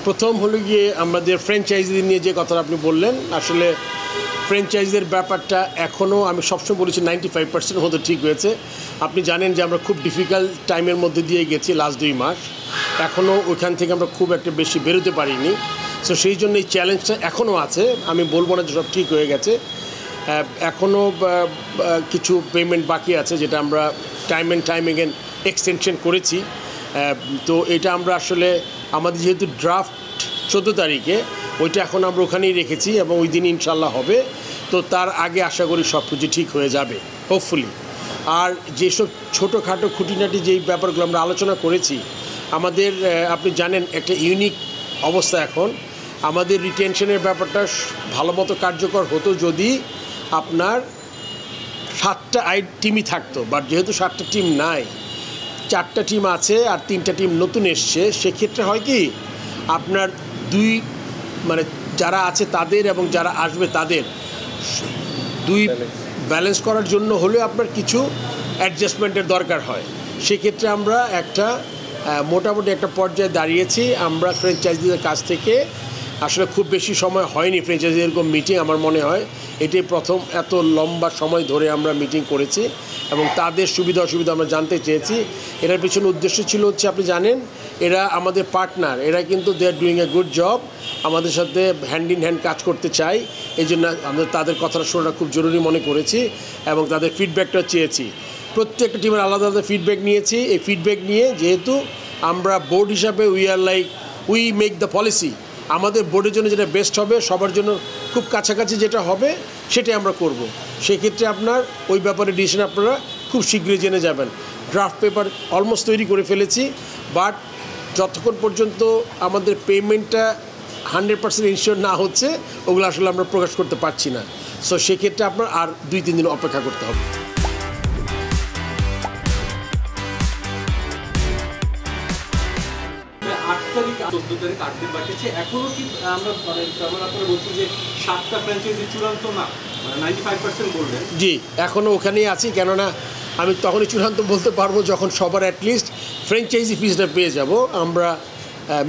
প্রথম হলো গিয়ে আমাদের ফ্র্যাঞ্চাইজি নিয়ে যে কথাটা আপনি বললেন, আসলে ফ্র্যাঞ্চাইজির ব্যাপারটা এখনও আমি সবসময় বলেছি 95% মতো ঠিক হয়েছে। আপনি জানেন যে আমরা খুব ডিফিকাল্ট টাইমের মধ্যে দিয়ে গেছি লাস্ট 2 মাস, এখনও ওইখান থেকে আমরা খুব একটা বেশি বেরোতে পারিনি। সো সেই জন্য এই চ্যালেঞ্জটা এখনও আছে। আমি বলবো না যে সব ঠিক হয়ে গেছে, এখনও কিছু পেমেন্ট বাকি আছে যেটা আমরা টাইম এগেন এক্সটেনশন করেছি। তো এটা আমরা আসলে আমাদের যেহেতু ড্রাফট 14 তারিখে, ওইটা এখন আমরা ওখানেই রেখেছি এবং ওই দিন ইনশাল্লাহ হবে। তো তার আগে আশা করি সব কিছু ঠিক হয়ে যাবে হোপফুলি। আর যেসব ছোটোখাটো খুঁটিনাটি যেই ব্যাপারগুলো আমরা আলোচনা করেছি, আমাদের আপনি জানেন একটা ইউনিক অবস্থা এখন। আমাদের রিটেনশনের ব্যাপারটা ভালো মতো কার্যকর হতো যদি আপনার 7টা টিমই থাকতো, বাট যেহেতু 7টা টিম নাই, 4টা টিম আছে আর 3টা টিম নতুন এসছে। সেক্ষেত্রে হয় কি আপনার মানে যারা আছে তাদের এবং যারা আসবে তাদের ব্যালেন্স করার জন্য হলেও আপনার কিছু অ্যাডজাস্টমেন্টের দরকার হয়। সেক্ষেত্রে আমরা একটা মোটামুটি একটা পর্যায়ে দাঁড়িয়েছি। আমরা ফ্র্যাঞ্চাইজিদের কাছ থেকে আসলে খুব বেশি সময় হয়নি ফ্র্যাঞ্চাইজি এরকম মিটিং, আমার মনে হয় এটাই প্রথম এত লম্বা সময় ধরে আমরা মিটিং করেছি এবং তাদের সুবিধা অসুবিধা আমরা জানতে চেয়েছি। এটার পিছনে উদ্দেশ্য ছিল হচ্ছে, আপনি জানেন এরা আমাদের পার্টনার, এরা কিন্তু they are doing a good job, আমাদের সাথে হ্যান্ড ইন হ্যান্ড কাজ করতে চাই। এই জন্য আমরা তাদের কথাটা শোনাটা খুব জরুরি মনে করেছি এবং তাদের ফিডব্যাকটা চেয়েছি। প্রত্যেকটা টিমের আলাদা আলাদা ফিডব্যাক নিয়েছি। এই ফিডব্যাক নিয়ে যেহেতু আমরা বোর্ড হিসাবে উই মেক দ্য পলিসি, আমাদের বোর্ডের জন্য যেটা বেস্ট হবে, সবার জন্য খুব কাছাকাছি যেটা হবে সেটাই আমরা করব। সেক্ষেত্রে আপনার ওই ব্যাপারে ডিসিশন আপনারা খুব শীঘ্রই জেনে যাবেন। ড্রাফট পেপার অলমোস্ট তৈরি করে ফেলেছি, বাট যতক্ষণ পর্যন্ত আমাদের পেমেন্টটা 100% ইনশিওর না হচ্ছে, ওগুলো আসলে আমরা প্রকাশ করতে পারছি না। সো সেক্ষেত্রে আপনার আর 2-3 দিন অপেক্ষা করতে হবে। জি, এখনও ওখানেই আছি, কেননা আমি তখনই চূড়ান্ত বলতে পারবো যখন সবার অ্যাটলিস্ট ফ্র্যাঞ্চাইজি ফিজটা পেয়ে যাব। আমরা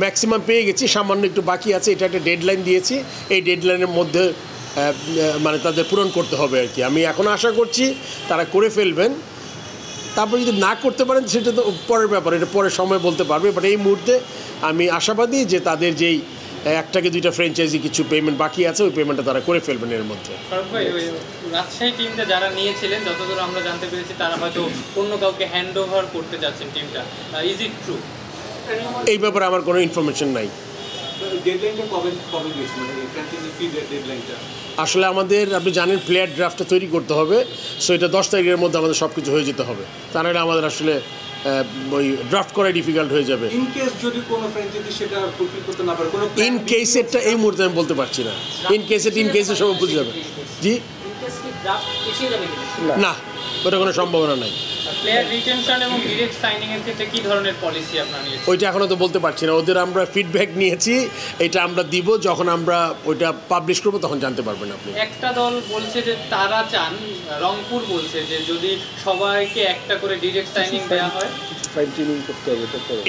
ম্যাক্সিমাম পেয়ে গেছি, সামান্য একটু বাকি আছে। এটা একটা ডেডলাইন দিয়েছি, এই ডেডলাইনের মধ্যে মানে তাদের পূরণ করতে হবে আর কি। আমি এখন আশা করছি তারা করে ফেলবেন। তারপর যদি না করতে পারেন সেটা তো পরের ব্যাপার, এটা পরের সময় বলতে পারবে। বাট এই মুহূর্তে আমি আশাবাদী যে তাদের যেই 1-2টা ফ্র্যাঞ্চাইজি কিছু পেমেন্ট বাকি আছে, ওই পেমেন্টটা তারা করে ফেলবেন এর মধ্যে। রাজশাহী টিমটা যারা নিয়েছিলেন, যতদূর আমরা জানতে পেরেছি, তারা হয়তো অন্য কাউকে হ্যান্ড ওভার করতে যাচ্ছেন টিমটা। Is it true? এই ব্যাপারে আমার কোনো ইনফরমেশন নাই। আসলে আমাদের, আপনি জানেন, প্লেয়ার ড্রাফটটা তৈরি করতে হবে। সো এটা 10 তারিখের মধ্যে আমাদের সব কিছু হয়ে যেতে হবে, তা নাহলে আমাদের আসলে ওই ড্রাফট করাই ডিফিকাল্ট হয়ে যাবে। ইন কেসেরটা এই মুহূর্তে আমি বলতে পারছি না। ইন কেসের সব বুঝে যাবে। জি না, ওটা কোনো সম্ভাবনা নাই। প্লেয়ার রিটেনশন এবং ডিরেক্ট সাইনিং এর ক্ষেত্রে কি ধরনের পলিসি আপনারা নিয়েছেন? ওইটা এখনো তো বলতে পারছি না। ওদের আমরা ফিডব্যাক নিয়েছি, এটা আমরা দিব, যখন আমরা ওইটা পাবলিশ করবো তখন জানতে পারবেন আপনি। একটা দল বলছে যে তারা চান, রংপুর বলছে যে যদি সবাইকে একটা করে ডিরেক্ট সাইনিং দেওয়া হয়,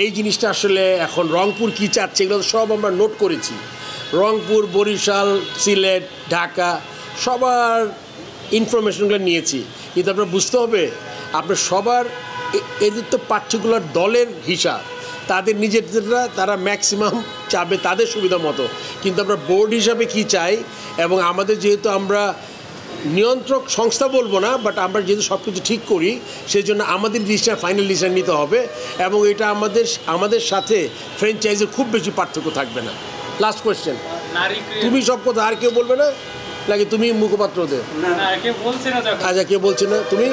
এই জিনিসটা আসলে এখন রংপুর কি চাচ্ছে এগুলো সব আমরা নোট করেছি। রংপুর, বরিশাল, সিলেট, ঢাকা সবার ইনফরমেশনগুলো নিয়েছি। কিন্তু আপনার বুঝতে হবে, আপনার সবার এদের তো পার্টিকুলার দলের হিসাব, তাদের নিজেদেররা তারা ম্যাক্সিমাম চাবে তাদের সুবিধা মতো। কিন্তু আমরা বোর্ড হিসাবে কি চাই, এবং আমাদের যেহেতু আমরা নিয়ন্ত্রক সংস্থা বলবো না, বাট আমরা যেহেতু সব কিছু ঠিক করি, সেই জন্য আমাদের ডিসিশন, ফাইনাল ডিসিশন নিতে হবে। এবং এটা আমাদের সাথে ফ্র্যাঞ্চাইজির খুব বেশি পার্থক্য থাকবে না। লাস্ট কোয়েশ্চেন, তুমি সব কথা আর কেউ বলবে না নাকি তুমি মুখপাত্র ওদের? আচ্ছা, কেউ বলছে না? তুমি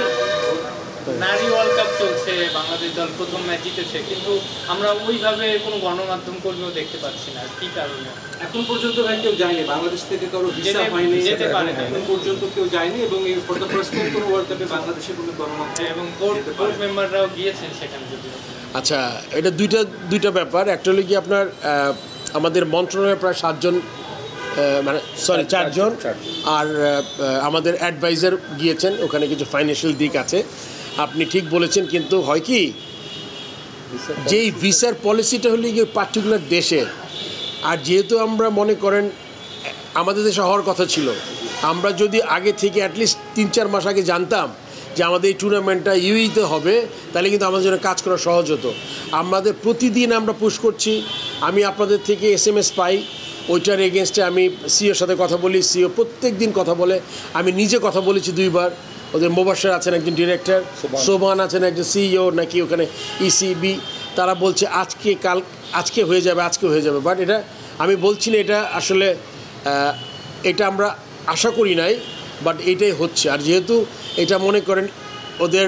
নারী ওয়ার্ল্ড কাপ চলছে, বাংলাদেশ দল প্রথম ম্যাচ জিতেছে, কিন্তু আমরা ওইভাবে কোনো গণমাধ্যম কর্মীও দেখতে পাচ্ছি না। কি কারণে? এখন পর্যন্ত ভাই কেউ যায়নি বাংলাদেশ থেকে, কারো ভিসা হয়নি, যেতে পারে না এখন পর্যন্ত কেউ যায়নি। এবং এই ফর দ্য ফার্স্ট টাইম কোনো ওয়ার্ল্ড কাপে বাংলাদেশের কোনো গণমাধ্যম এবং বোর্ড মেম্বাররাও গিয়েছেন সেখানে। যদি আচ্ছা, এটা দুইটা ব্যাপার। একটা হলো কি আপনার আমাদের মন্ত্রণালয়ে প্রায় 7জন, মানে 4জন, আর আমাদের অ্যাডভাইজার গিয়েছেন। ওখানে কিছু ফাইন্যান্সিয়াল দিক আছে, আপনি ঠিক বলেছেন। কিন্তু হয় কি, যেই ভিসার পলিসিটা হলে গিয়ে পার্টিকুলার দেশের, আর যেহেতু আমরা মনে করেন আমাদের দেশে হওয়ার কথা ছিল, আমরা যদি আগে থেকে অ্যাটলিস্ট 3-4 মাস আগে জানতাম যে আমাদের এই টুর্নামেন্টটা ইউইতে হবে, তাহলে কিন্তু আমাদের জন্য কাজ করা সহজ হতো। আমাদের প্রতিদিন আমরা পুশ করছি, আমি আপনাদের থেকে SMS পাই, ওইটার এগেনস্টে আমি সিওর সাথে কথা বলি, সিও প্রত্যেক দিন কথা বলে। আমি নিজে কথা বলেছি 2 বার, ওদের মোবাশ্বের আছেন একজন ডিরেক্টর, সোবান আছেন একজন সিইও নাকি ওখানে ইসিবি, তারা বলছে আজকে হয়ে যাবে। বাট এটা আমি বলছি না এটা আসলে এটা আমরা আশা করি নাই, বাট এইটাই হচ্ছে। আর যেহেতু এটা মনে করেন ওদের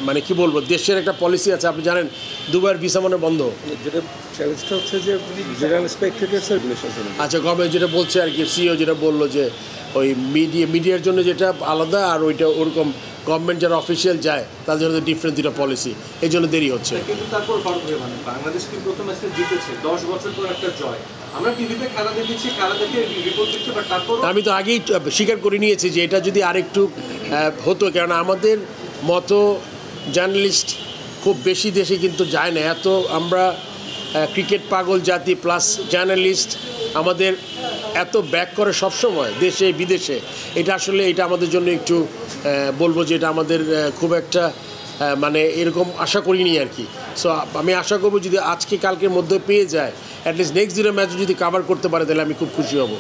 মানে কি বলবো, দেশের একটা পলিসি আছে, আপনি জানেন দুবাইয়ের ভিসা মানে বন্ধ। যেটা চ্যালেঞ্জটা হচ্ছে যে জেনারেল স্পেক্টেটর সার্কুলেশন। আচ্ছা, গভর্নমেন্ট যেটা বলছে আর কি, সিও যেটা বললো যে ওই মিডিয়ার জন্য যেটা আলাদা, আর ওইটা ওরকম গভর্নমেন্ট যারা অফিসিয়াল যায় তাদের জন্য ডিফারেন্ট দুটো পলিসি, এই জন্য দেরি হচ্ছে। কিন্তু তারপর হঠাৎ করে মানে বাংলাদেশ কি প্রথম ম্যাচে জিতেছে 10 বছর পর একটা জয়। আমরা টিভিতে খেলা দেখেছি, খেলা দেখে রিপোর্ট দিচ্ছি, বাট তারপর আমি তো আগেই স্বীকার করে নিয়েছি যে এটা যদি আরেকটু হতো, কারণ আমাদের মতো জার্নালিস্ট খুব বেশি দেশে কিন্তু যায় না। এত আমরা ক্রিকেট পাগল জাতি প্লাস জার্নালিস্ট আমাদের এত ব্যাক করে সবসময় দেশে বিদেশে, এটা আসলে এটা আমাদের জন্য একটু বলবো যে এটা আমাদের খুব একটা মানে এরকম আশা করিনি আর কি। সো আমি আশা করবো যদি আজকে কালকের মধ্যে পেয়ে যায়, অ্যাটলিস্ট নেক্সট দিনের ম্যাচ যদি কভার করতে পারে তাহলে আমি খুব খুশি হব।